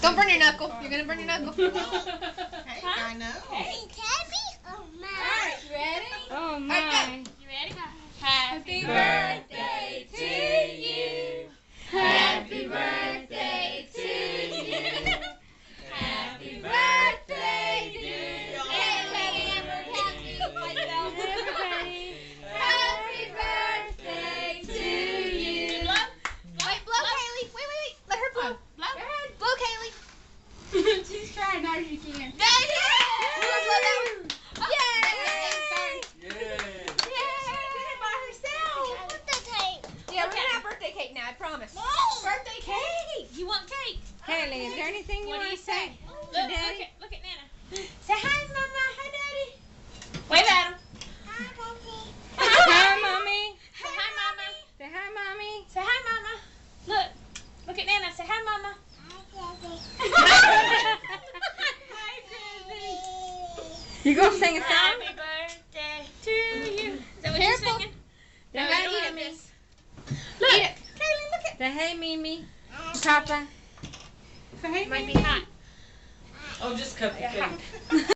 Don't burn your knuckle. You're gonna burn your knuckle. Hey, I know. Hey, Tabby. Oh my. Alright, you ready? Oh Alright, my. You ready? Happy birthday to you. Happy birthday to you. Happy birthday, dear Everybody. Happy birthday to you. Wait, blow, Kaylee. Wait. Let her blow. Go ahead. Blow, Kaylee. She's trying hard as you can. There it is. You wanna blow that one? Yay! Yeah, we're gonna have birthday cake now, I promise. Birthday cake! You want cake? Haley, is there anything you What do want you to say? say? to Daddy? Look at Nana. Say hi, Mama. Hi, Daddy. Wave at him. Hi, Mommy. Say hi, Mama. Say hi, Mommy. Say hi, Mama. Look at Nana. Say hi, Mama. Hi, Chrissy. You gonna sing a song? Happy birthday to you. Is that what you're Careful. singing? Say No, hi, you don't have Mimi. this. Look. Kaylee, look at Say hey, Mimi. Papa. It might be hot. Oh, just cut the cake.